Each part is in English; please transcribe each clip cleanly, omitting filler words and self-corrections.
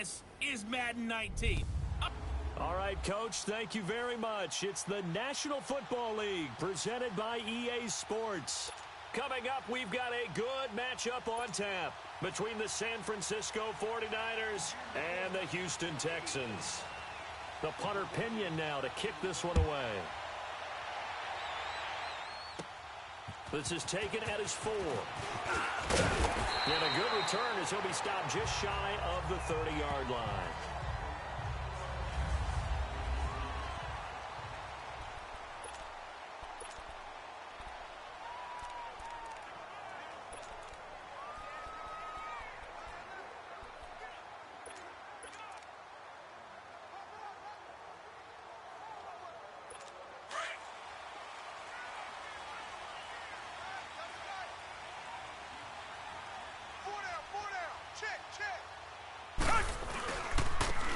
This is Madden 19. All right, Coach, thank you very much. It's the National Football League presented by EA Sports. Coming up, we've got a good matchup on tap between the San Francisco 49ers and the Houston Texans. The punter Pinion now to kick this one away. This is taken at his 4. And a good return as he'll be stopped just shy of the 30-yard line.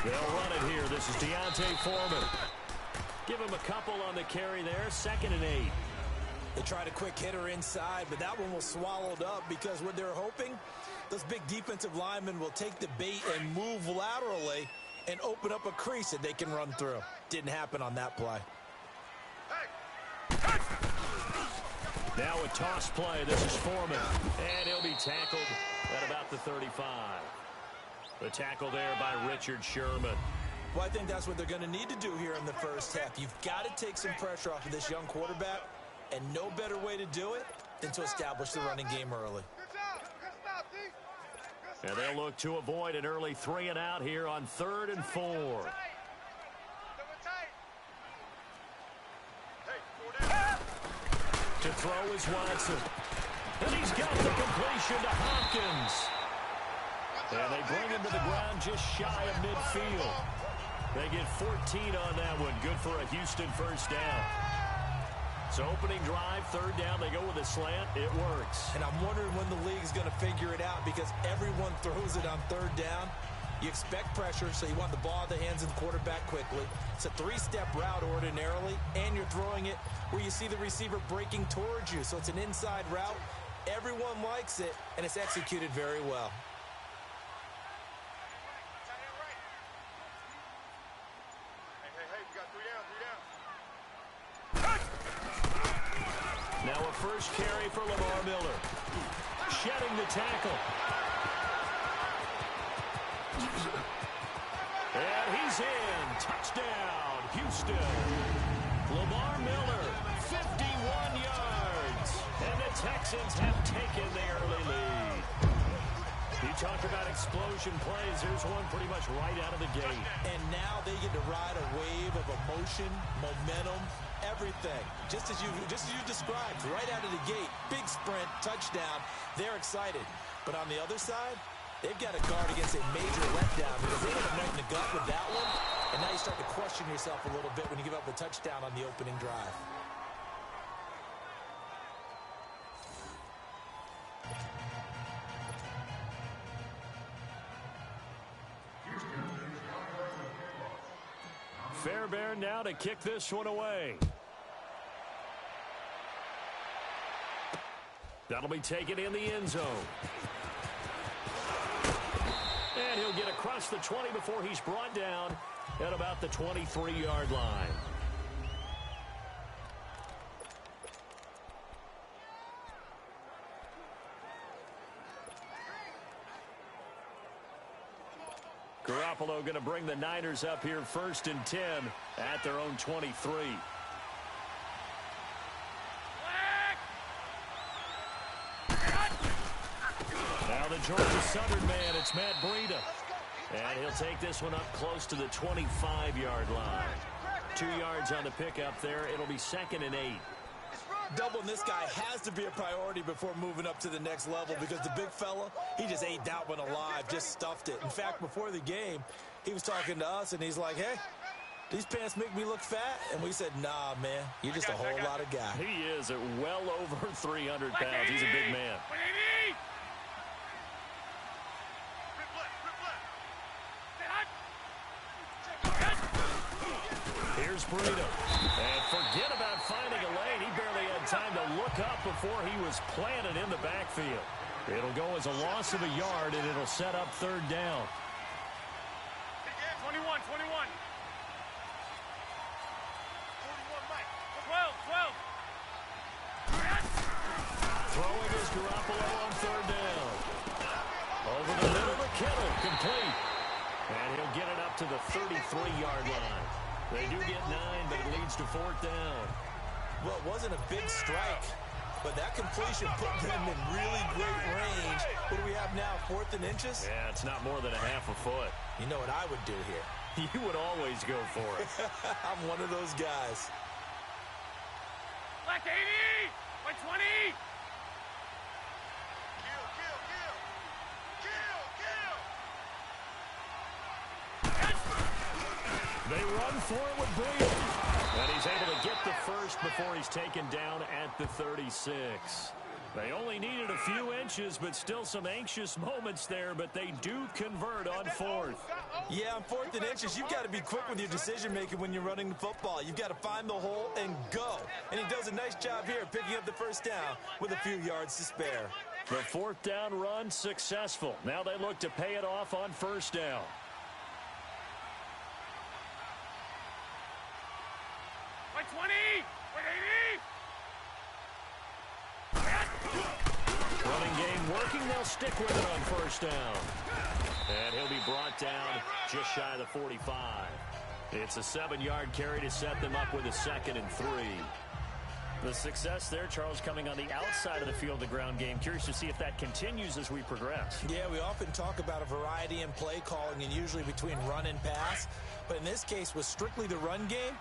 They'll run it here. This is Deontay Foreman. Give him a couple on the carry there. 2nd and 8. They tried a quick hitter inside, but that one was swallowed up because what they're hoping, those big defensive linemen will take the bait and move laterally and open up a crease that they can run through. Didn't happen on that play. Now a toss play. This is Foreman. And he'll be tackled at about the 35. The tackle there by Richard Sherman. Well, I think that's what they're going to need to do here in the first half. You've got to take some pressure off of this young quarterback, and no better way to do it than to establish the running game early. And they'll look to avoid an early 3 and out here on 3rd and 4. To throw is Watson. And he's got the completion to Hopkins. And they bring him to the ground just shy of midfield. They get 14 on that one. Good for a Houston first down. So opening drive, 3rd down, they go with a slant. It works. And I'm wondering when the league's going to figure it out because everyone throws it on 3rd down. You expect pressure, so you want the ball at the hands of the quarterback quickly. It's a 3-step route ordinarily, and you're throwing it where you see the receiver breaking towards you. So it's an inside route. Everyone likes it, and it's executed very well. Now a first carry for Lamar Miller. Shedding the tackle. And he's in. Touchdown, Houston. Lamar Miller, 51 yards. And the Texans have taken the early lead. You talk about explosion plays. There's one pretty much right out of the gate. And now they get to ride a wave of emotion, momentum, everything. Just as you described, right out of the gate. Big sprint, touchdown. They're excited. But on the other side, they've got to guard against a major letdown because they hit a neck in the gut with that one. And now you start to question yourself a little bit when you give up a touchdown on the opening drive. Fairbairn now to kick this one away. That'll be taken in the end zone. And he'll get across the 20 before he's brought down at about the 23-yard line. Garoppolo going to bring the Niners up here 1st and 10 at their own 23. Now the Georgia Southern man, it's Matt Breida. And he'll take this one up close to the 25-yard line. 2 yards on the pickup there. It'll be 2nd and 8. Doubling this guy has to be a priority before moving up to the next level because the big fella, he just ate that one alive, just stuffed it. In fact, before the game, he was talking to us, and he's like, hey, these pants make me look fat? And we said, nah, man, you're just a whole lot of guy. He is at well over 300 pounds. He's a big man. Here's Breida. And forget about finding a lane. He barely had time to look up before he was planted in the backfield. It'll go as a loss of a yard, and it'll set up 3rd down. 21, 21. 12, 12. Throwing is Garoppolo on third down. Over the middle to Kittle, complete. And he'll get it up to the 33-yard line. They do get 9, but it leads to fourth down. Well, it wasn't a big strike, but that completion put them in really great range. What do we have now, 4th and inches? Yeah, it's not more than a half a foot. You know what I would do here? You would always go for it. I'm one of those guys. Black 80! White 20! They run for it with Breida. And he's able to get the first before he's taken down at the 36. They only needed a few inches, but still some anxious moments there, but they do convert on 4th. Yeah, on 4th and inches, you've got to be quick with your decision-making when you're running the football. You've got to find the hole and go. And he does a nice job here picking up the first down with a few yards to spare. The 4th down run successful. Now they look to pay it off on first down. White 20! White 80! Running game working. They'll stick with it on first down. And he'll be brought down just shy of the 45. It's a 7-yard carry to set them up with a 2nd and 3. The success there, Charles, coming on the outside of the field, the ground game. Curious to see if that continues as we progress. Yeah, we often talk about a variety in play calling and usually between run and pass. But in this case, with strictly the run game,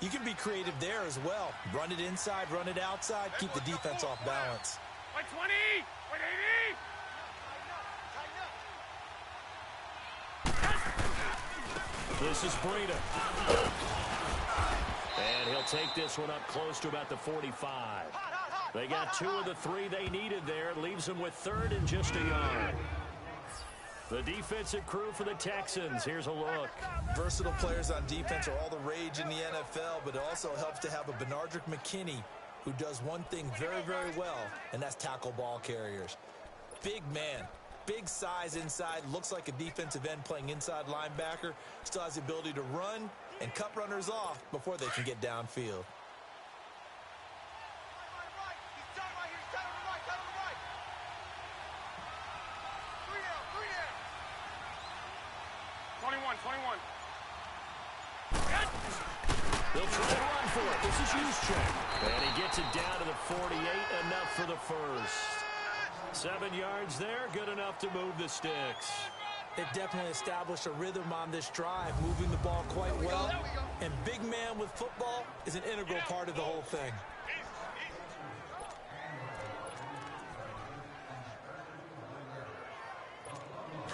you can be creative there as well. Run it inside, run it outside, keep the defense off balance. White 20! White 80! This is Breida. And he'll take this one up close to about the 45. They got 2 of the 3 they needed there. Leaves them with 3rd and just a yard. The defensive crew for the Texans. Here's a look. Versatile players on defense are all the rage in the NFL, but it also helps to have a Benardrick McKinney who does one thing very, very well, and that's tackle ball carriers. Big man, big size inside, looks like a defensive end playing inside linebacker, still has the ability to run and cut runners off before they can get downfield. 21, 21. They'll try to run for it. This is Juszczyk. And he gets it down to the 48, enough for the first. 7 yards there, good enough to move the sticks. It definitely established a rhythm on this drive, moving the ball quite well. And big man with football is an integral part of the whole thing.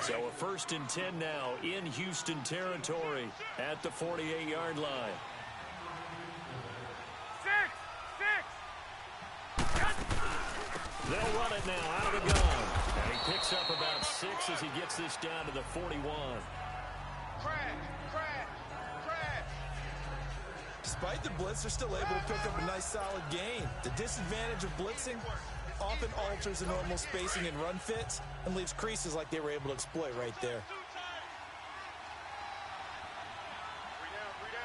So a 1st and 10 now in Houston territory at the 48-yard line. 6! They'll run it now out of the gun. And he picks up about 6 as he gets this down to the 41. Crash! Despite the blitz, they're still able to pick up a nice solid gain. The disadvantage of blitzing often alters the normal spacing and run fits and leaves creases like they were able to exploit right there.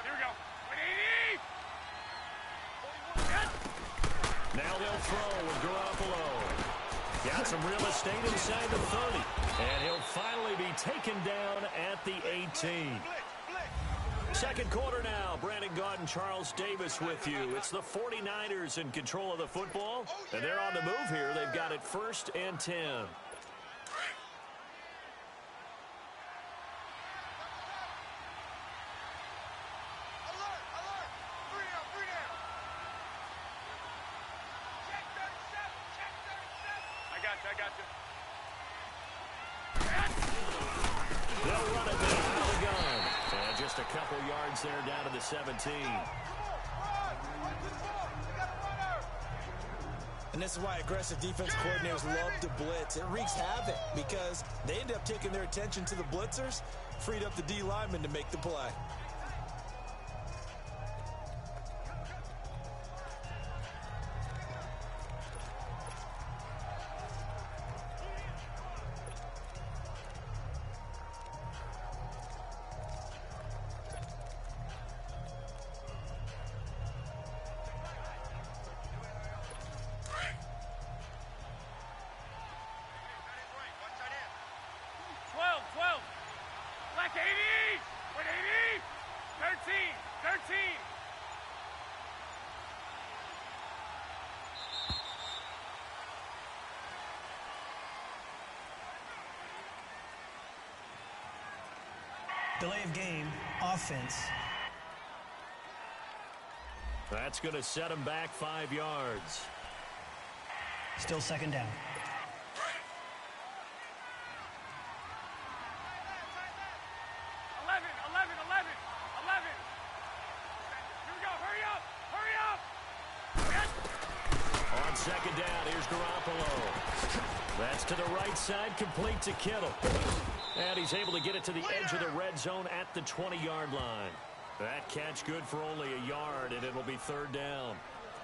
Here we go. 180! Now they'll throw with Garoppolo. Got some real estate inside the 30. And he'll finally be taken down at the 18. Second quarter now. Brandon Gaudin, Charles Davis with you. It's the 49ers in control of the football. And they're on the move here. They've got it 1st and 10. I got you. They'll run it now out of the gun. And just a couple yards there down to the 17. And this is why aggressive defense coordinators love to blitz. It wreaks havoc because they end up taking their attention to the blitzers, freed up the D lineman to make the play. Delay of game, offense. That's going to set him back 5 yards. Still second down. 11. Here we go. Hurry up. On second down, here's Garoppolo. That's to the right side, complete to Kittle. And he's able to get it to the edge of the red zone at the 20-yard line. That catch good for only a yard, and it'll be third down.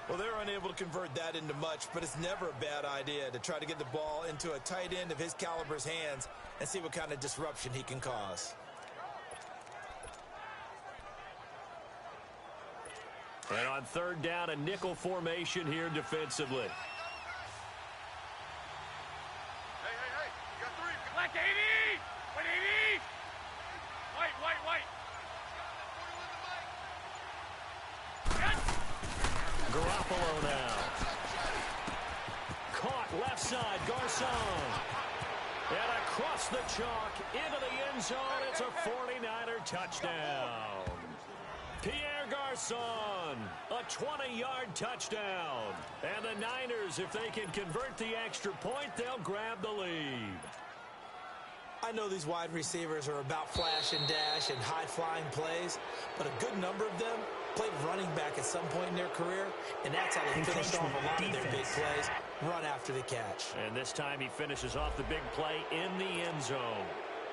Well, they're unable to convert that into much, but it's never a bad idea to try to get the ball into a tight end of his caliber's hands and see what kind of disruption he can cause. And on third down, a nickel formation here defensively. Hey. You got 3. Black 80. Wait, 80. White. Garoppolo now. Caught left side, Garcon. And across the chalk into the end zone. It's a 49er touchdown. Pierre Garcon, a 20-yard touchdown. And the Niners, if they can convert the extra point, they'll grab the lead. I know these wide receivers are about flash and dash and high-flying plays, but a good number of them played running back at some point in their career, and that's how they finished off a lot of their big plays, run after the catch. And this time he finishes off the big play in the end zone.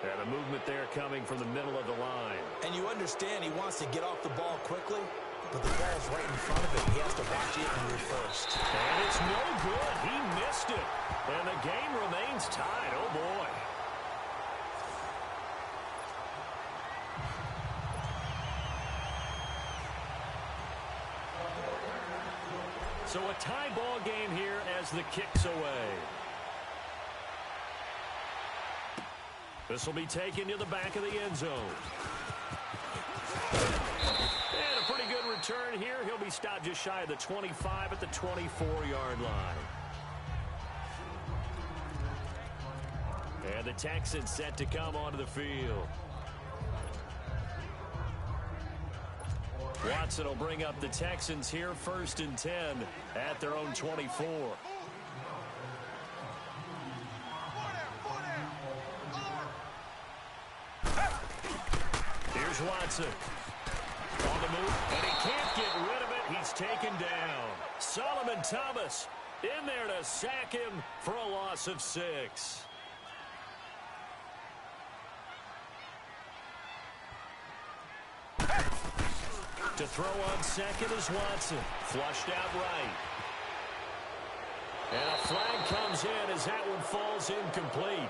And a movement there coming from the middle of the line. And you understand he wants to get off the ball quickly, but the ball's right in front of him. He has to watch it and move first. And it's no good. He missed it. And the game remains tied. Oh, boy. So a tie ball game here as the kick's away. This will be taken to the back of the end zone. And a pretty good return here. He'll be stopped just shy of the 25 at the 24-yard line. And the Texans set to come onto the field. Watson will bring up the Texans here, 1st and 10 at their own 24. Here's Watson. On the move, and he can't get rid of it. He's taken down. Solomon Thomas in there to sack him for a loss of 6. To throw on second is Watson. Flushed out right. And a flag comes in as that one falls incomplete.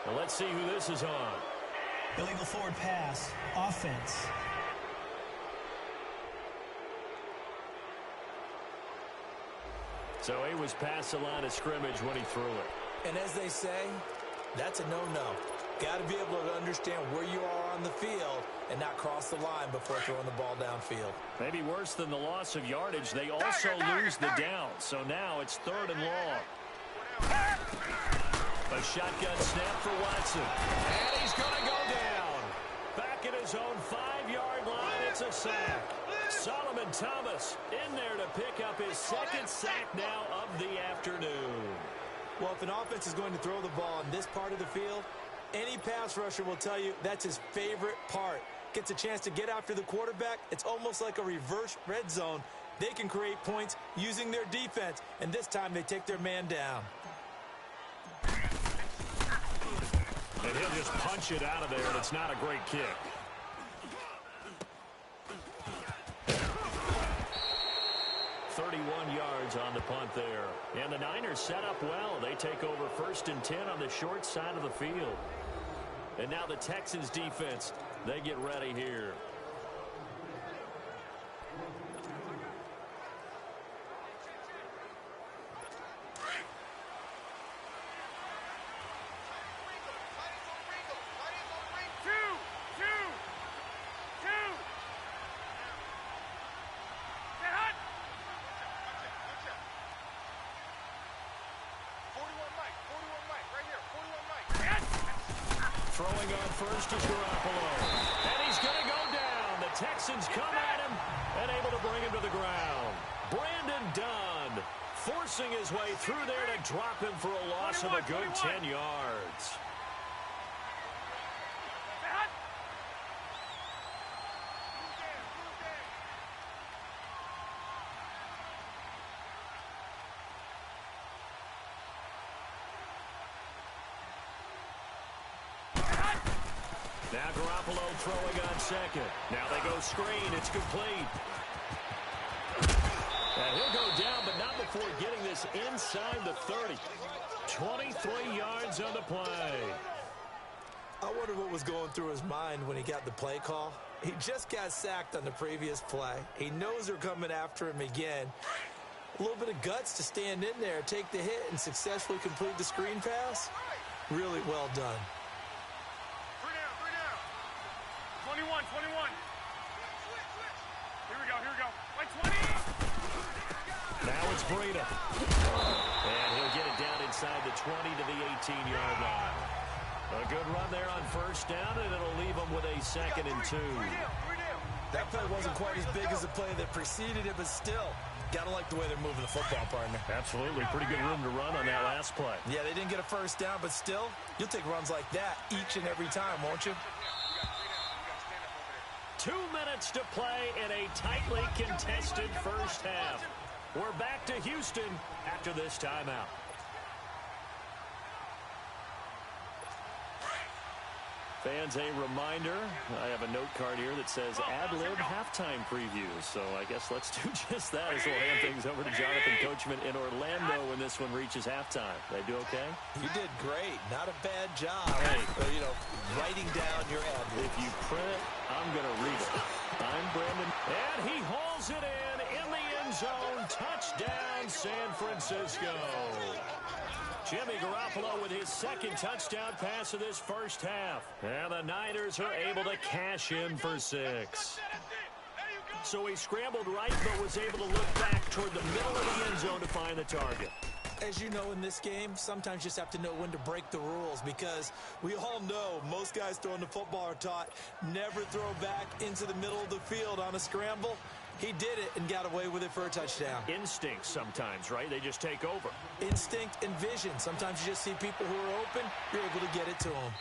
Well, let's see who this is on. Illegal forward pass, offense. So he was past the line of scrimmage when he threw it. And as they say, that's a no-no. Got to be able to understand where you are on the field and not cross the line before throwing the ball downfield. Maybe worse than the loss of yardage, they also lose the down. So now it's 3rd and long. A shotgun snap for Watson. And he's going to go down. Back at his own 5-yard line, it's a sack. Solomon Thomas in there to pick up his 2nd sack now of the afternoon. Well, if an offense is going to throw the ball in this part of the field, any pass rusher will tell you that's his favorite part. Gets a chance to get after the quarterback. It's almost like a reverse red zone. They can create points using their defense, and this time they take their man down. And he'll just punch it out of there, and it's not a great kick. Yards on the punt there. And the Niners set up well. They take over 1st and 10 on the short side of the field. And now the Texans defense, they get ready here. Throwing throwing on first is Garoppolo. And he's going to go down. The Texans come at him and able to bring him to the ground. Brandon Dunn forcing his way through there to drop him for a loss of a good 10 yards. Now Garoppolo throwing on second. Now they go screen. It's complete. And he'll go down, but not before getting this inside the 30. 23 yards on the play. I wonder what was going through his mind when he got the play call. He just got sacked on the previous play. He knows they're coming after him again. A little bit of guts to stand in there, take the hit, and successfully complete the screen pass. Really well done. 21. Here we go. Like 20. Now it's Breida. And he'll get it down inside the 20 to the 18-yard line. A good run there on first down, and it'll leave him with a 2nd and 2. That play wasn't quite as big as the play that preceded it, but still, gotta like the way they're moving the football, partner. Absolutely. Pretty good room to run on that last play. Yeah, they didn't get a first down, but still, you'll take runs like that each and every time, won't you? 2 minutes to play in a tightly contested first half. We're back to Houston after this timeout. Fans, a reminder, I have a note card here that says ad-lib halftime preview. So I guess let's do just that as we'll hand things over to Jonathan Coachman in Orlando when this one reaches halftime. They do okay? You did great. Not a bad job. Hey. Writing down your ad-lib. If you print it, I'm going to read it. I'm Brandon. And he hauls it in the end zone. Touchdown, San Francisco. Jimmy Garoppolo with his 2nd touchdown pass of this first half. And the Niners are able to cash in for 6. So he scrambled right, but was able to look back toward the middle of the end zone to find the target. As you know, in this game, sometimes you just have to know when to break the rules, because we all know most guys throwing the football are taught never throw back into the middle of the field on a scramble. He did it and got away with it for a touchdown. Instinct sometimes, right? They just take over. Instinct and vision. Sometimes you just see people who are open, you're able to get it to them.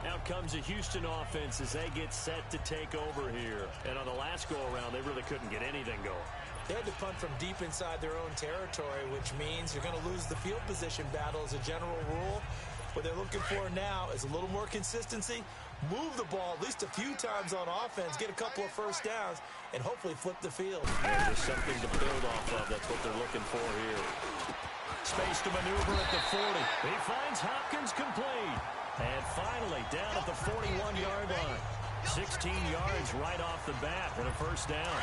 Out comes a Houston offense as they get set to take over here. And on the last go-around, they really couldn't get anything going. They had to punt from deep inside their own territory, which means you're going to lose the field position battle as a general rule. What they're looking for now is a little more consistency, move the ball at least a few times on offense, get a couple of first downs, and hopefully flip the field. Yeah, just something to build off of. That's what they're looking for here. Space to maneuver at the 40. He finds Hopkins complete. And finally, down at the 41-yard line. 16 yards right off the bat and a first down.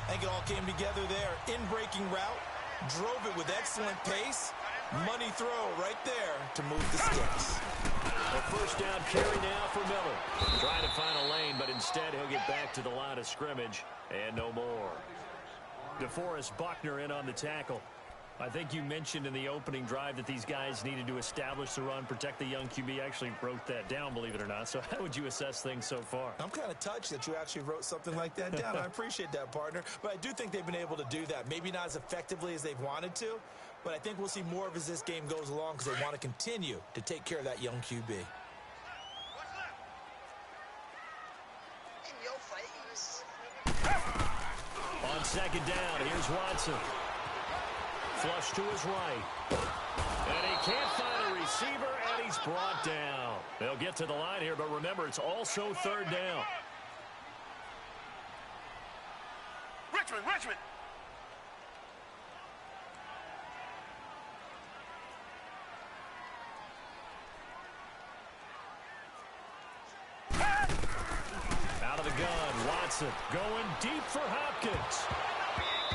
I think it all came together there. In-breaking route, drove it with excellent pace. Money throw right there to move the sticks. A first down carry now for Miller. Trying to find a lane, but instead he'll get back to the line of scrimmage and no more. DeForest Buckner in on the tackle. I think you mentioned in the opening drive that these guys needed to establish the run, protect the young QB. I actually wrote that down, believe it or not. So how would you assess things so far? I'm kind of touched that you actually wrote something like that down. I appreciate that, partner. But I do think they've been able to do that. Maybe not as effectively as they've wanted to, but I think we'll see more of as this game goes along because they want to continue to take care of that young QB. In your face. On second down, here's Watson. Flush to his right. And he can't find a receiver, and he's brought down. They'll get to the line here, but remember, it's also third down. Richmond! Out of the gun, Watson going deep for Hopkins.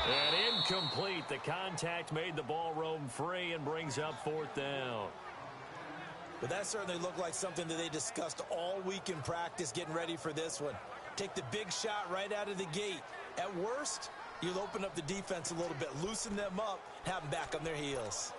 And incomplete. The contact made the ball roam free and brings up fourth down. But that certainly looked like something that they discussed all week in practice getting ready for this one. Take the big shot right out of the gate. At worst, You'll open up the defense a little bit, loosen them up, have them back on their heels.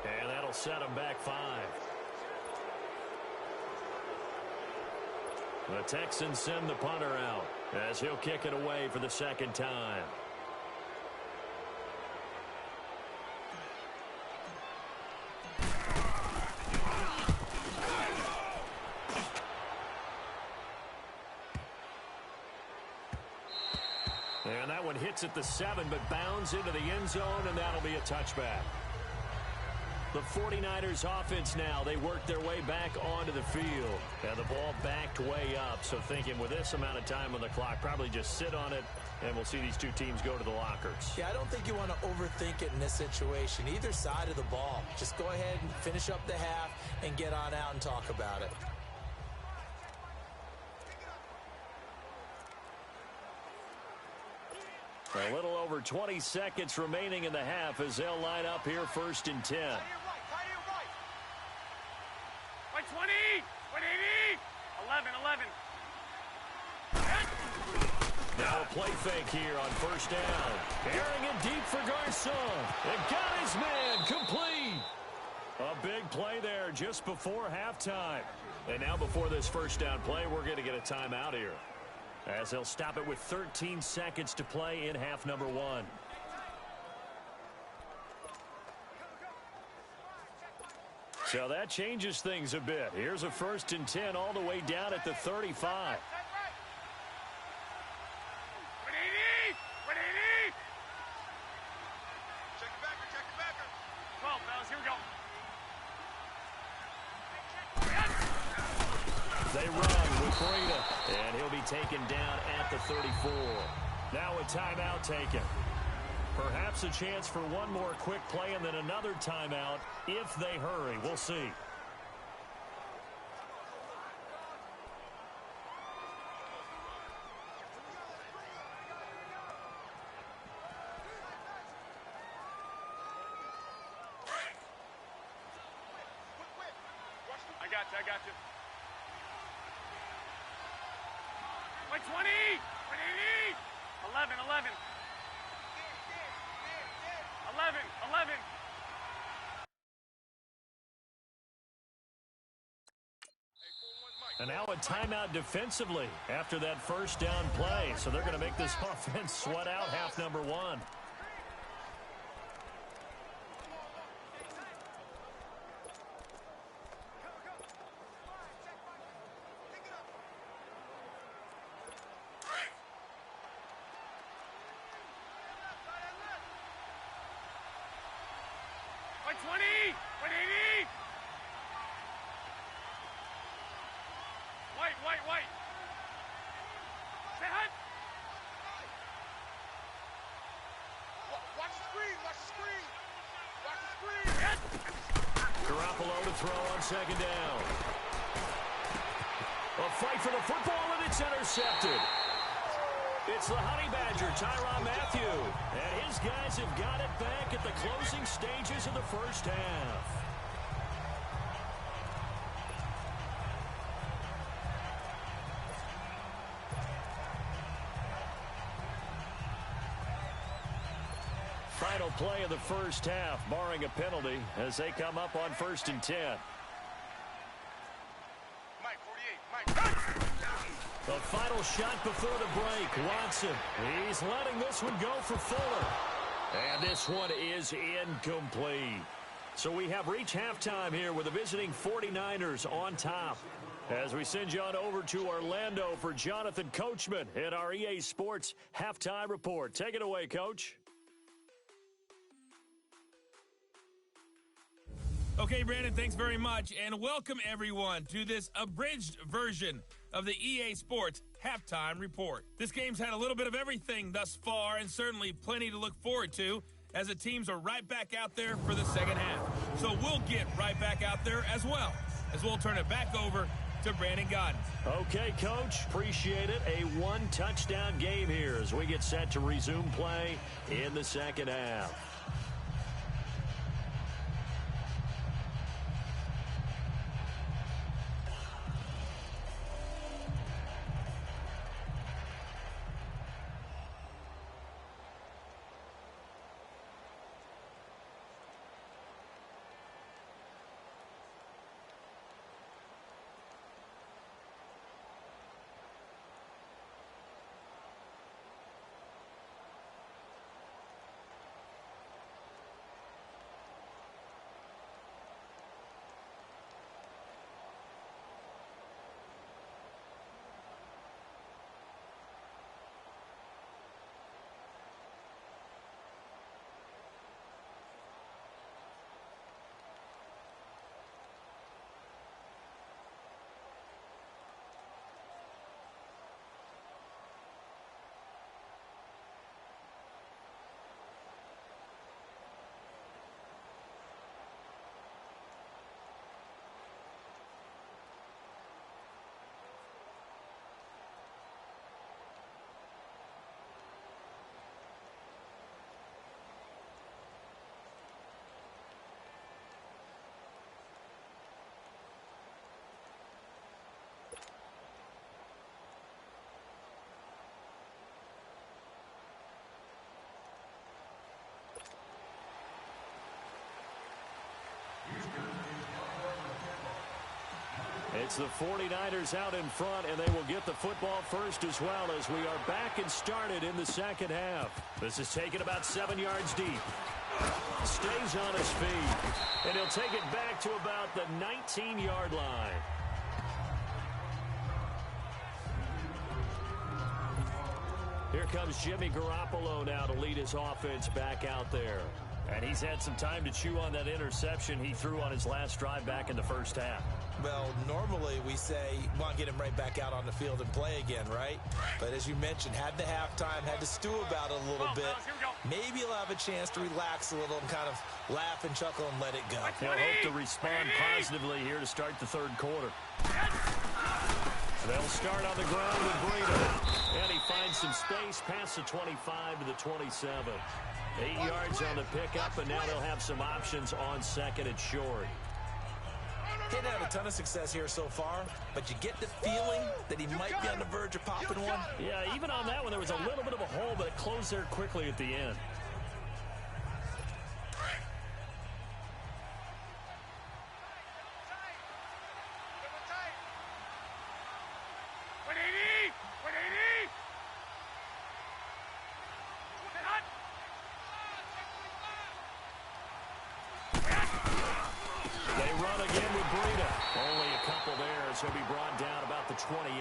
And that'll set him back 5. The Texans send the punter out as he'll kick it away for the second time. And that one hits at the 7, but bounds into the end zone, and that'll be a touchback. The 49ers offense now, they work their way back onto the field. And the ball backed way up. So thinking with this amount of time on the clock, probably just sit on it, and we'll see these two teams go to the lockers. Yeah, I don't think you want to overthink it in this situation. Either side of the ball. Just go ahead and finish up the half and get on out and talk about it. A little over 20 seconds remaining in the half as they'll line up here 1st and 10. Right 20, 180, 11. Now a play fake here on 1st down. Airing it deep for Garcon. And got his man complete. A big play there just before halftime. And now before this 1st down play, we're going to get a timeout here, as they'll stop it with 13 seconds to play in half number 1. So that changes things a bit. Here's a 1st and 10 all the way down at the 35. 180, 180. Check it backer. 12, fellas, here we go. They run with Breda, and he'll be taken down at the 34. Now a timeout taken. Perhaps a chance for one more quick play and then another timeout if they hurry. We'll see. I got you. Right 20, 180, 11. 11. And now a timeout defensively after that 1st down play. So they're going to make this offense sweat out half number 1. Right 20, 180. White. Say hut. Watch the screen. Yes. Garoppolo to throw on 2nd down. A fight for the football, and it's intercepted. It's the Honey Badger, Tyrann Mathieu. And his guys have got it back at the closing stages of the 1st half. Final play of the 1st half, barring a penalty, as they come up on 1st and 10. Mike, 48. The final shot before the break. Watson, he's letting this one go for Fuller. And this one is incomplete. So we have reached halftime here with the visiting 49ers on top. As we send you on over to Orlando for Jonathan Coachman in our EA Sports Halftime Report. Take it away, Coach. Okay, Brandon, thanks very much, and welcome everyone to this abridged version of the EA Sports halftime report. This game's had a little bit of everything thus far, and certainly plenty to look forward to, as the teams are right back out there for the second half. So we'll get right back out there as well, as we'll turn it back over to Brandon Godden. Okay, Coach. Appreciate it. A one-touchdown game here as we get set to resume play in the second half. It's the 49ers out in front, and they will get the football first as well, as we are back and started in the second half. This is taken about 7 yards deep. Stays on his feet, and he'll take it back to about the 19-yard line. Here comes Jimmy Garoppolo now to lead his offense back out there. And he's had some time to chew on that interception he threw on his last drive back in the first half. Well, normally we say, want to get him right back out on the field and play again, right? But as you mentioned, had the halftime, had to stew about it a little bit. Maybe he'll have a chance to relax a little and kind of laugh and chuckle and let it go. He'll hope to respond positively here to start the third quarter. They'll start on the ground with Breida. And he finds some space past the 25 to the 27. 8 yards on the pickup, and now they'll have some options on second and short. Didn't have a ton of success here so far, but you get the feeling that he might be on the verge of popping one. Yeah, even on that one, there was a little bit of a hole, but it closed there quickly at the end. He'll be brought down about the 28.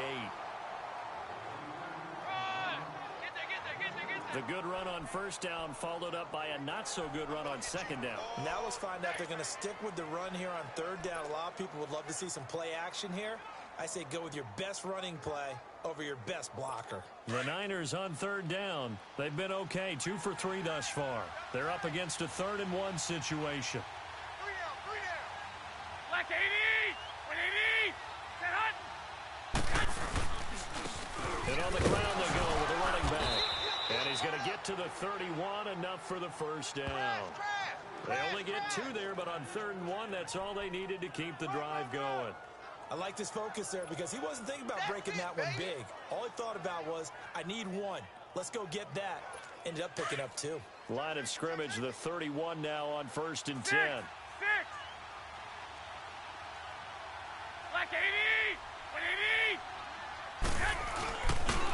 The good run on first down followed up by a not-so-good run on second down. Now let's find out if they're going to stick with the run here on third down. A lot of people would love to see some play action here. I say go with your best running play over your best blocker. The Niners on third down. They've been okay, 2 for 3 thus far. They're up against a 3rd and 1 situation. Black 80! 180! And on the ground they go with a running back. And he's going to get to the 31, enough for the first down. They only get 2 there, but on 3rd and 1, that's all they needed to keep the drive going. I like his focus there because he wasn't thinking about breaking that one big. All he thought about was, I need 1. Let's go get that. Ended up picking up 2. Line of scrimmage, the 31 now on 1st and 10. 6! Black 80! 180!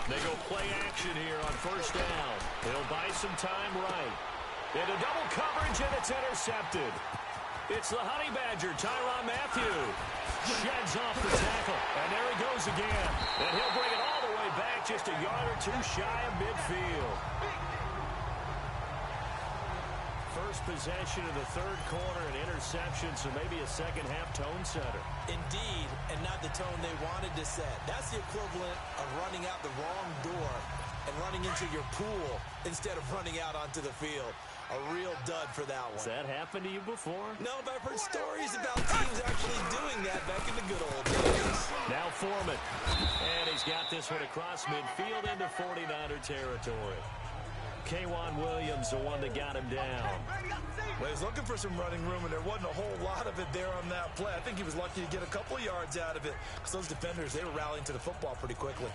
They go play action here on first down. He'll buy some time right. Into double coverage, and it's intercepted. It's the Honey Badger, Tyrann Mathieu. Sheds off the tackle, and there he goes again. And he'll bring it all the way back, just a yard or 2 shy of midfield. first possession of the third quarter, an interception, so maybe a second-half tone setter. Indeed, and not the tone they wanted to set. That's the equivalent of running out the wrong door and running into your pool instead of running out onto the field. A real dud for that one. Has that happened to you before? No, but I've heard stories about teams actually doing that back in the good old days. Now Foreman. And he's got this one across midfield into 49er territory. K'Wan Williams, the one that got him down. Well, he was looking for some running room, and there wasn't a whole lot of it there on that play. I think he was lucky to get a couple yards out of it because those defenders, they were rallying to the football pretty quickly.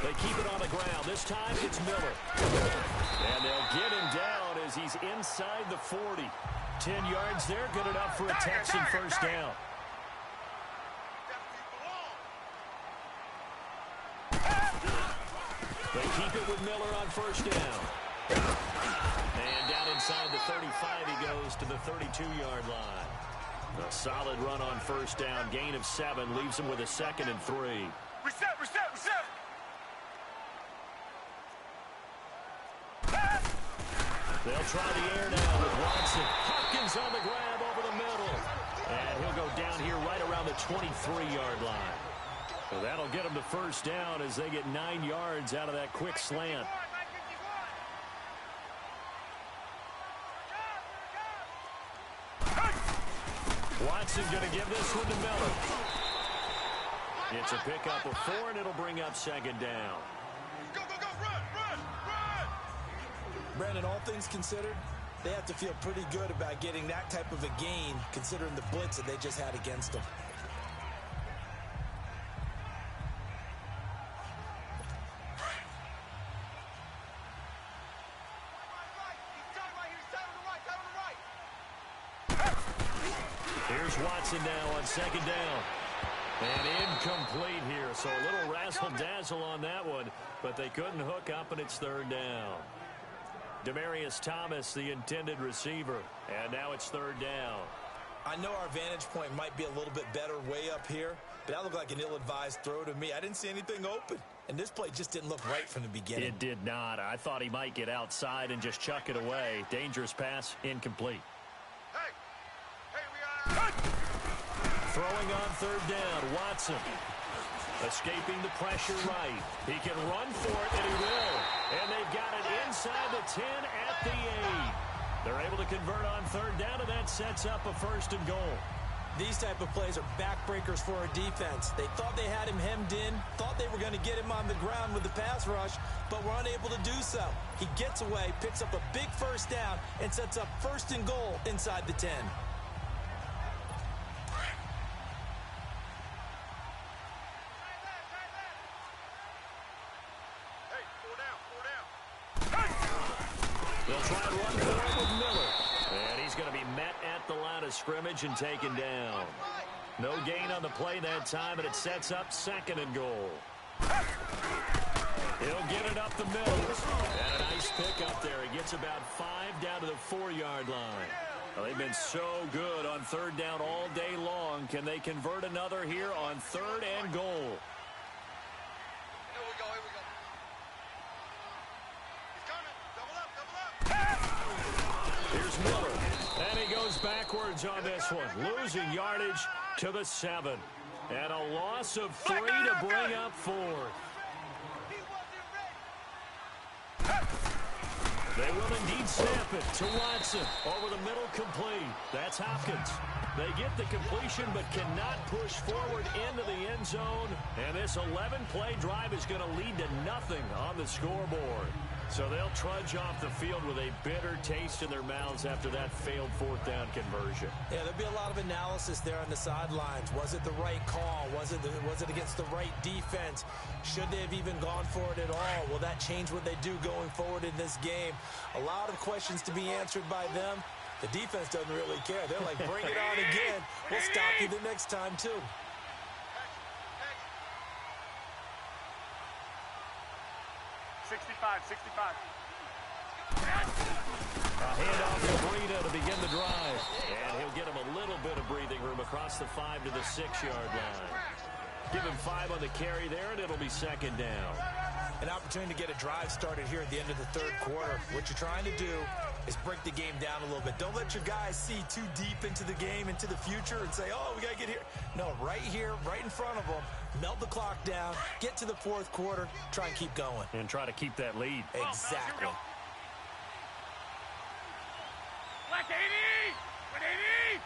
They keep it on the ground. This time it's Miller. And they'll get him down as he's inside the 40. 10 yards there, good enough for a Texan first down. They keep it with Miller on first down. And down inside the 35 he goes to the 32-yard line. A solid run on first down. Gain of 7 leaves him with a 2nd and 3. Reset. They'll try the air now with Watson. Hopkins on the grab over the middle. And he'll go down here right around the 23-yard line. So that'll get him to first down as they get 9 yards out of that quick slant. Watson going to give this one to Miller. It's a pickup of 4, and it'll bring up second down. Go, run! Brandon, all things considered, they have to feel pretty good about getting that type of a gain, considering the blitz that they just had against them. Here's Watson now on second down. And incomplete here, so a little razzle-dazzle on that one, but they couldn't hook up, and it's third down. Demaryius Thomas, the intended receiver, and now it's third down. I know our vantage point might be a little bit better way up here, but that looked like an ill-advised throw to me. I didn't see anything open, and this play just didn't look right from the beginning. It did not. I thought he might get outside and just chuck it away. Dangerous pass, incomplete. Throwing on third down, Watson. Escaping the pressure right. He can run for it, and he will. And they've got it inside the 10 at the 8. They're able to convert on third down, and that sets up a first and goal. These type of plays are backbreakers for a defense. They thought they had him hemmed in, thought they were going to get him on the ground with the pass rush, but were unable to do so. He gets away, picks up a big first down, and sets up first and goal inside the 10. They'll try and run for it with Miller. And he's going to be met at the line of scrimmage and taken down. No gain on the play that time, and it sets up second and goal. He'll get it up the middle. And a nice pick up there. He gets about 5 down to the 4-yard line. Well, they've been so good on third down all day long. Can they convert another here on third and goal? Here's Miller, and he goes backwards on this one, losing yardage to the 7. And a loss of 3 to bring up 4. They will indeed snap it to Watson. Over the middle, complete. That's Hopkins. They get the completion but cannot push forward into the end zone. And this 11-play drive is going to lead to nothing on the scoreboard. So they'll trudge off the field with a bitter taste in their mouths after that failed fourth down conversion. Yeah, there'll be a lot of analysis there on the sidelines. Was it the right call? Was it against the right defense? Should they have even gone for it at all? Will that change what they do going forward in this game? A lot of questions to be answered by them. The defense doesn't really care. They're like, bring it on again. We'll stop you the next time, too. 65. A handoff to Breida to begin the drive. And he'll get him a little bit of breathing room across the 5 to the 6-yard line. Give him 5 on the carry there, and it'll be second down. An opportunity to get a drive started here at the end of the third quarter. What you're trying to do is break the game down a little bit. Don't let your guys see too deep into the game, into the future, and say, oh, we got to get here. No, right here, right in front of them, melt the clock down, get to the fourth quarter, try and keep going. And try to keep that lead. Exactly. Black 80! 180!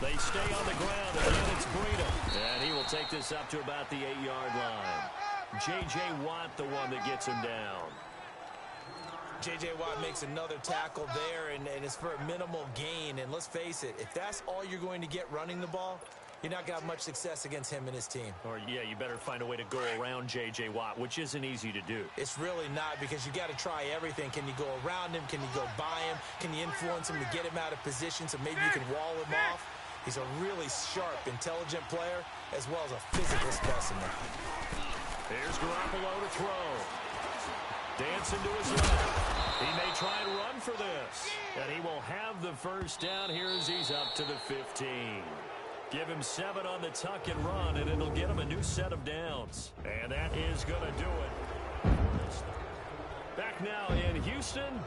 They stay on the ground, and then it's Breida. And he will take this up to about the 8-yard line. J.J. Watt, the one that gets him down. J.J. Watt makes another tackle there, and it's for a minimal gain. And let's face it, if that's all you're going to get running the ball, you're not going to have much success against him and his team. Or, yeah, you better find a way to go around J.J. Watt, which isn't easy to do. It's really not, because you got to try everything. Can you go around him? Can you go by him? Can you influence him to get him out of position so maybe you can wall him off? He's a really sharp, intelligent player, as well as a physical specimen. Here's Garoppolo to throw. Dancing to his left. He may try and run for this. And he will have the first down here as he's up to the 15. Give him 7 on the tuck and run, and it'll get him a new set of downs. And that is going to do it. Back now in Houston.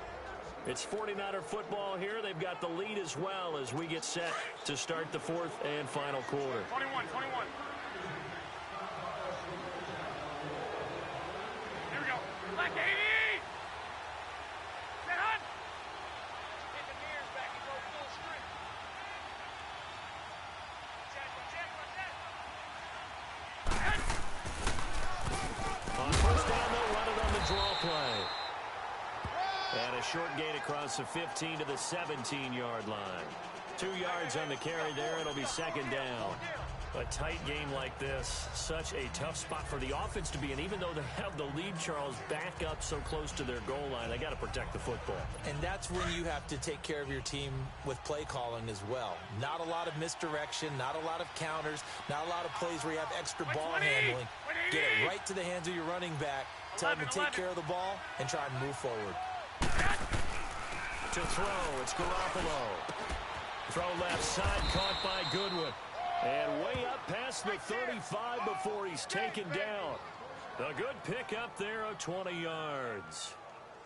It's 49er football here. They've got the lead as well as we get set to start the fourth and final quarter. 21. Here we go. Black 80! Set on! Hit the mirrors back and go full strength. Check. On first down, they'll run it on the draw play. And a short gain across the 15 to the 17-yard line. 2 yards on the carry there. It'll be second down. A tight game like this, such a tough spot for the offense to be in. Even though they have the lead, Charles, back up so close to their goal line, they got to protect the football. And that's when you have to take care of your team with play calling as well. Not a lot of misdirection, not a lot of counters, not a lot of plays where you have extra ball handling. Get it right to the hands of your running back. Tell him to take care of the ball and try and move forward. To throw, it's Garoppolo. Throw left side, caught by Goodwin. And way up past the 35 before he's taken down. A good pickup there of 20 yards.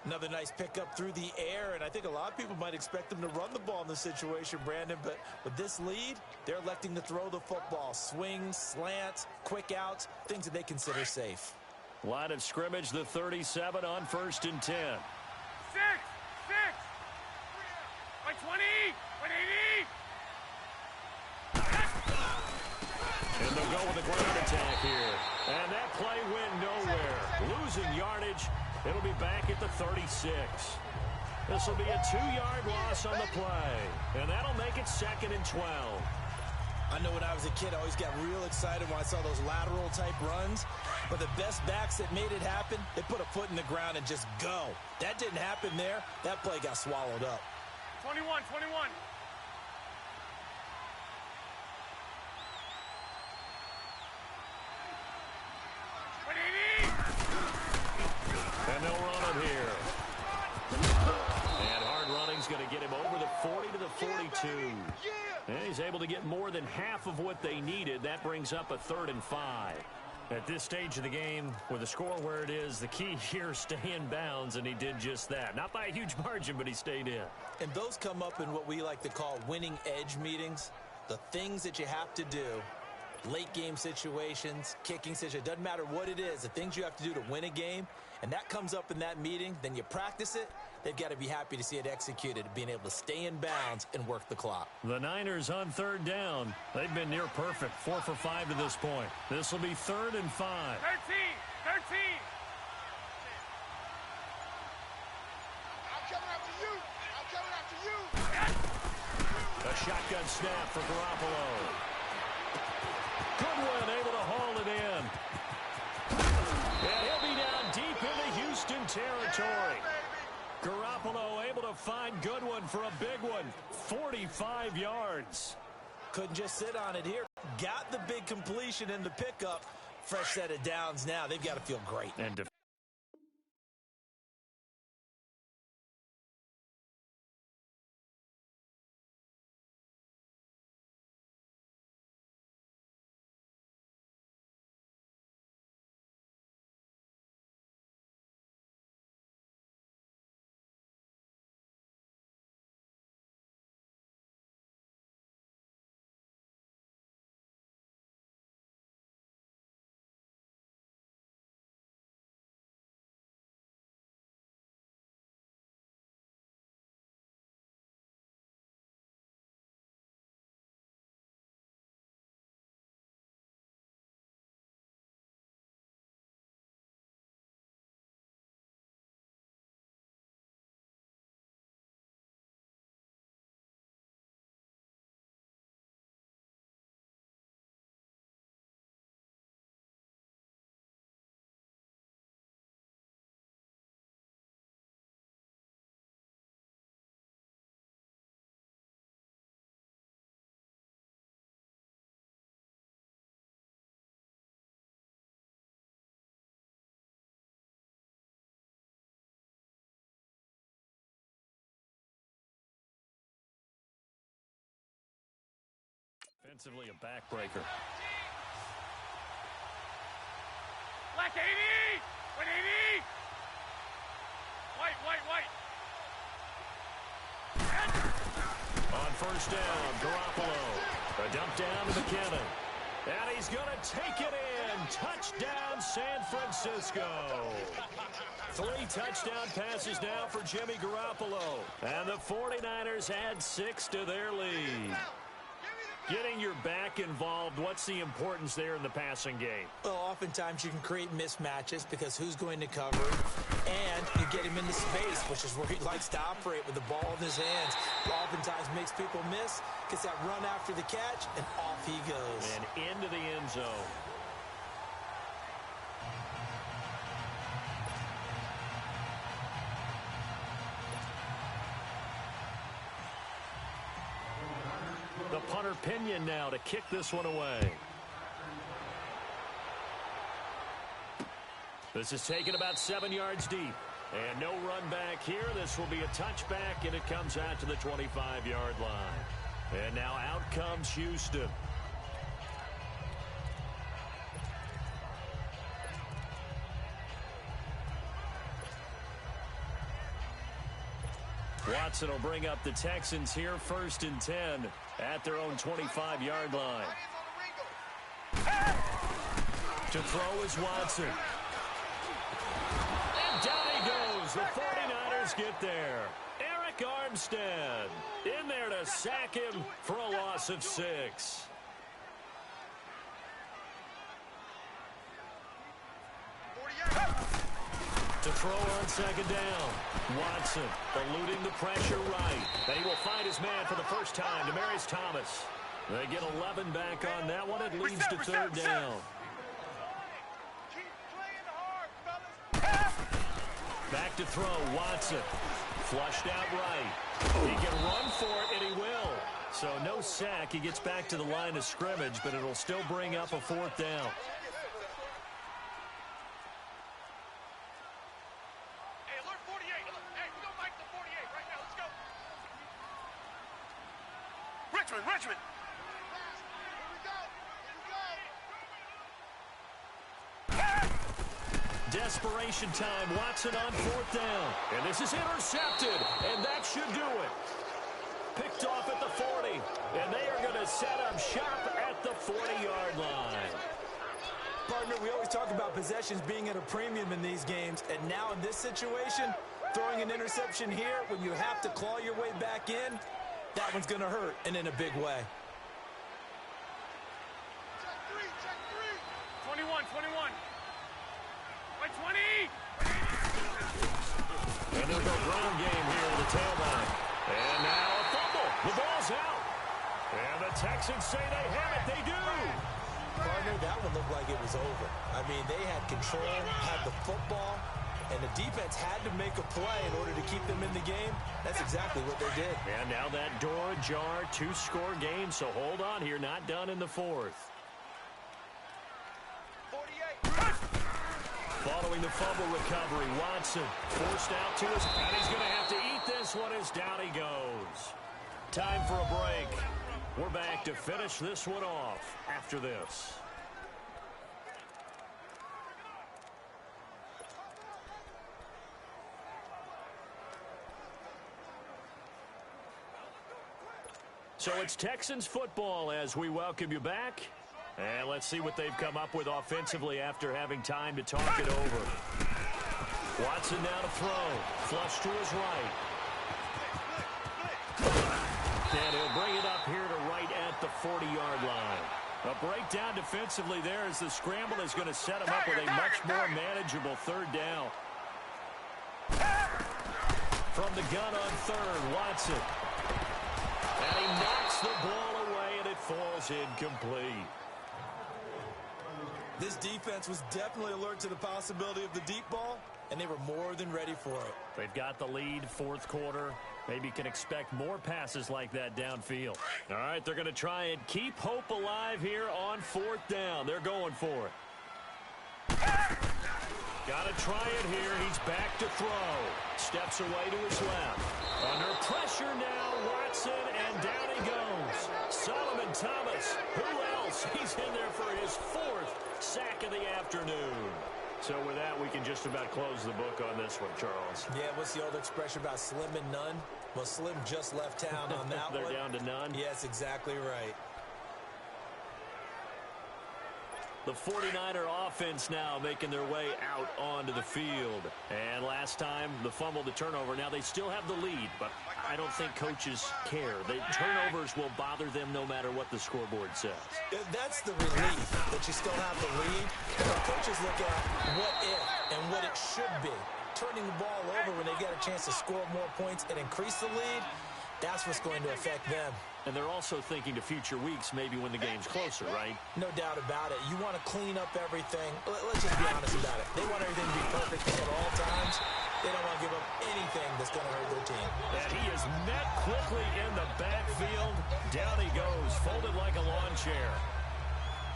Another nice pickup through the air, and I think a lot of people might expect them to run the ball in this situation, Brandon, but with this lead, they're electing to throw the football. Swings, slants, quick outs, things that they consider safe. Line of scrimmage, the 37 on 1st and 10. 6! 120! 180! And they'll go with a ground attack here. And that play went nowhere. Losing yardage. It'll be back at the 36. This will be a 2-yard loss on the play. And that'll make it 2nd and 12. I know when I was a kid, I always got real excited when I saw those lateral-type runs. But the best backs that made it happen, they put a foot in the ground and just go. That didn't happen there. That play got swallowed up. 21. And they'll run it here. And hard running's going to get him over the 40 to the 42. And he's able to get more than half of what they needed. That brings up a 3rd and 5. At this stage of the game, with the score where it is, the key here, stay in bounds, and he did just that. Not by a huge margin, but he stayed in. And those come up in what we like to call winning edge meetings. The things that you have to do, late game situations, kicking situations, doesn't matter what it is, the things you have to do to win a game, and that comes up in that meeting, then you practice it. They've got to be happy to see it executed, being able to stay in bounds and work the clock. The Niners on 3rd down. They've been near perfect, 4 for 5 to this point. This will be 3rd and 5. 13! A shotgun snap for Garoppolo. Goodwin able to haul it in. And he'll be down deep into Houston territory. Garoppolo able to find Goodwin for a big one. 45 yards. Couldn't just sit on it here. Got the big completion in the pickup. Fresh set of downs now. They've got to feel great. And Offensively, a backbreaker. Black 80! 180! White! On first down, Garoppolo. A dump down to McKinnon. And he's going to take it in. Touchdown, San Francisco. 3 touchdown passes now for Jimmy Garoppolo. And the 49ers add 6 to their lead. Getting your back involved, what's the importance there in the passing game? Well, oftentimes you can create mismatches because who's going to cover, and you get him into space, which is where he likes to operate with the ball in his hands. Oftentimes makes people miss, gets that run after the catch, and off he goes. And into the end zone. The punter Pinion now to kick this one away. This is taken about 7 yards deep. And no run back here. This will be a touchback, and it comes out to the 25-yard line. And now out comes Houston. Watson will bring up the Texans here, 1st and 10 at their own 25-yard line. To throw is Watson. And down he goes. The 49ers get there. Eric Armstead in there to sack him for a loss of 6. To throw on 2nd down. Watson eluding the pressure right. And he will find his man for the first time, Demaryius Thomas. They get 11 back on that one. It leads to 3rd down. Back to throw, Watson. Flushed out right. He can run for it, and he will. So no sack. He gets back to the line of scrimmage, but it'll still bring up a 4th down. Richmond. Desperation time. Watson on 4th down. And this is intercepted. And that should do it. Picked off at the 40. And they are going to set up shop at the 40-yard line. Partner, we always talk about possessions being at a premium in these games. And now in this situation, throwing an interception here when you have to claw your way back in, that one's going to hurt, and in a big way. Check 3. 21. Wait, 20. And they'll go ground game here with the tailback. And now a fumble. The ball's out. And the Texans say they have it. They do. Partner, that one looked like it was over. I mean, they had control, had the football, and the defense had to make a play in order to keep them in the game. That's exactly what they did. And now that door ajar, 2-score game, so hold on here, not done in the 4th. 48. Following the fumble recovery, Watson forced out to his, and he's going to have to eat this one as down he goes. Time for a break. We're back to finish this one off after this. So it's Texans football as we welcome you back. And let's see what they've come up with offensively after having time to talk it over. Watson now to throw. Flush to his right. And he'll bring it up here to right at the 40-yard line. A breakdown defensively there as the scramble is going to set him up with a much more manageable 3rd down. From the gun on 3rd, Watson. And he knocks the ball away, and it falls incomplete. This defense was definitely alert to the possibility of the deep ball, and they were more than ready for it. They've got the lead, 4th quarter. Maybe you can expect more passes like that downfield. All right, they're going to try and keep hope alive here on 4th down. They're going for it. Got to try it here. He's back to throw. Steps away to his left. Under pressure now, Watson, and down he goes. Solomon Thomas. Who else? He's in there for his 4th sack of the afternoon. So with that, we can just about close the book on this one, Charles. Yeah, what's the old expression about slim and none? Well, Slim just left town on that one. They're down to none? Yes, exactly right. The 49er offense now making their way out onto the field. And last time, the fumble, the turnover. Now they still have the lead, but I don't think coaches care. The turnovers will bother them no matter what the scoreboard says. That's the relief, that you still have the lead. But coaches look at what if and what it should be. Turning the ball over when they get a chance to score more points and increase the lead, that's what's going to affect them. And they're also thinking to future weeks, maybe when the game's closer, right? No doubt about it. You want to clean up everything. Let's just be honest about it. They want everything to be perfect at all times. They don't want to give up anything that's going to hurt their team. And he is met quickly in the backfield. Down he goes, folded like a lawn chair.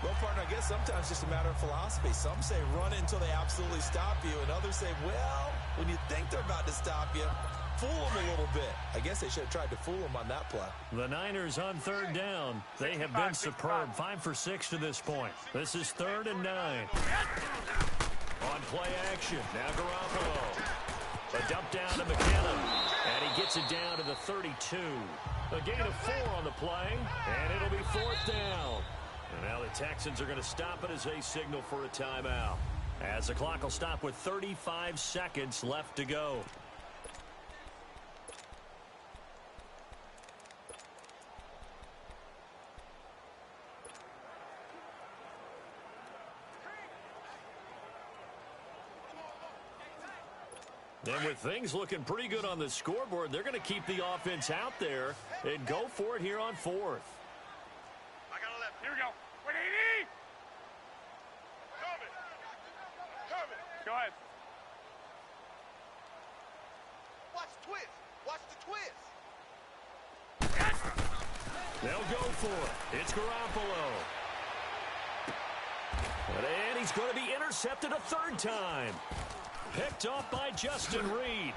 Well, partner, I guess sometimes it's just a matter of philosophy. Some say run until they absolutely stop you, and others say, well, when you think they're about to stop you, fool them a little bit. I guess they should have tried to fool them on that play. The Niners on 3rd down. They have been superb. 5 for 6 to this point. This is 3rd and 9. On play action. Now Garoppolo. A dump down to McKinnon. And he gets it down to the 32. A gain of 4 on the play. And it'll be 4th down. And now the Texans are going to stop it as they signal for a timeout. As the clock will stop with 35 seconds left to go. And with things looking pretty good on the scoreboard, they're going to keep the offense out there and go for it here on 4th. I got a left. Here we go. 180. Coming. Coming. Go ahead. Watch the twist. Watch the twist. They'll go for it. It's Garoppolo. And he's going to be intercepted a 3rd time. Picked off by Justin Reed.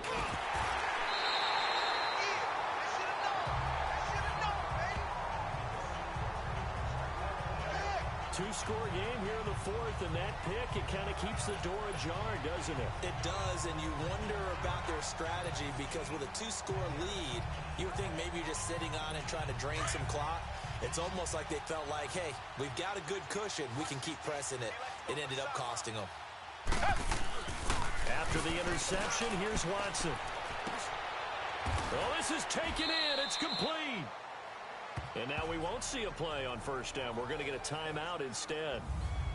Two-score game here in the 4th, and that pick, it kind of keeps the door ajar, doesn't it? It does, and you wonder about their strategy because with a 2-score lead, you would think maybe you're just sitting on and trying to drain some clock. It's almost like they felt like, hey, we've got a good cushion. We can keep pressing it. It ended up costing them. After the interception, here's Watson. Well, this is taken in. It's complete. And now we won't see a play on 1st down. We're going to get a timeout instead,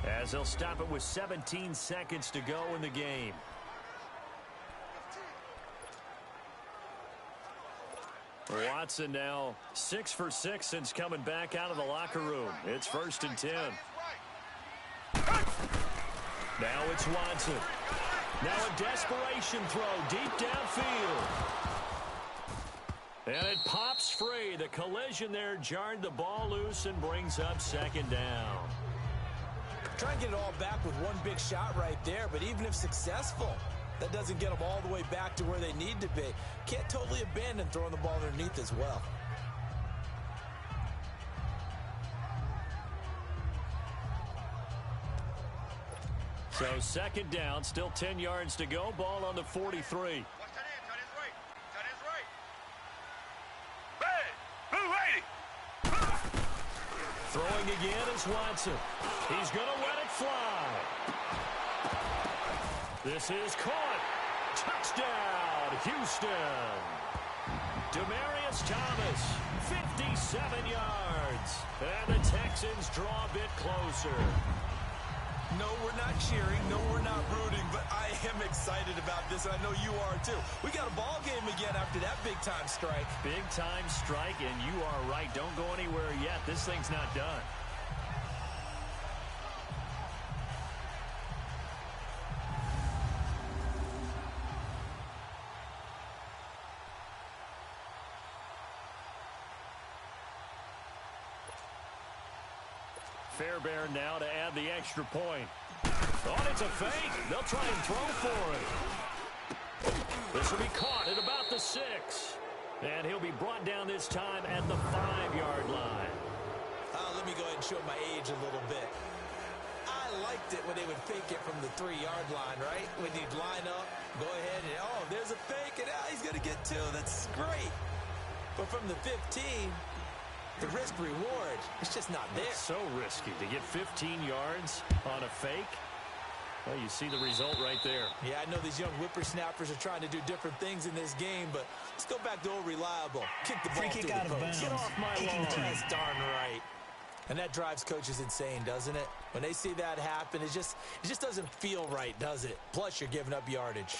as they'll stop it with 17 seconds to go in the game. Watson now 6 for 6 since coming back out of the locker room. It's 1st and 10. Now it's Watson. Now a desperation throw deep downfield. And it pops free. The collision there jarred the ball loose and brings up 2nd down. Try and get it all back with one big shot right there, but even if successful, that doesn't get them all the way back to where they need to be. Can't totally abandon throwing the ball underneath as well. So 2nd down, still 10 yards to go. Ball on the 43. Watch that in. Tight ends right. Tight ends right. Hey! Blue 80! Throwing again is Watson. He's going to let it fly. This is caught. Touchdown, Houston. Demarius Thomas, 57 yards. And the Texans draw a bit closer. No, we're not cheering. No, we're not rooting. But I am excited about this, and I know you are too. We got a ball game again after that big-time strike. Big-time strike, and you are right. Don't go anywhere yet. This thing's not done. Fairbairn now to add the extra point. Oh, and it's a fake. They'll try and throw for it. This will be caught at about the 6. And he'll be brought down this time at the 5-yard line. Let me go ahead and show my age a little bit. I liked it when they would fake it from the 3-yard line, right? When you'd line up, go ahead and, oh, there's a fake, and he's going to get 2. That's great. But from the 15, the risk-reward, it's just not there. It's so risky to get 15 yards on a fake. Well, you see the result right there. Yeah, I know these young whippersnappers are trying to do different things in this game, but let's go back to old reliable. Kick the ball through the post. Get off my lawn. That's darn right. And that drives coaches insane, doesn't it? When they see that happen, it just doesn't feel right, does it? Plus, you're giving up yardage.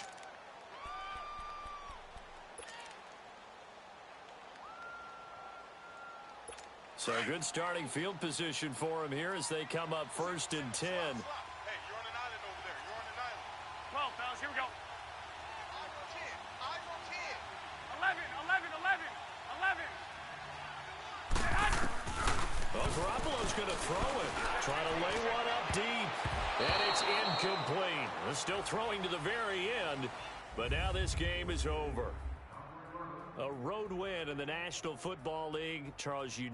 So a good starting field position for him here as they come up 1st and 10. Hey, you're on an island over there. You're on an island. 12, fellas. Here we go. I go 10. 11. Well, Garoppolo's going to throw it. Trying to lay one up deep. And it's incomplete. They're still throwing to the very end. But now this game is over. A road win in the National Football League. Charles, you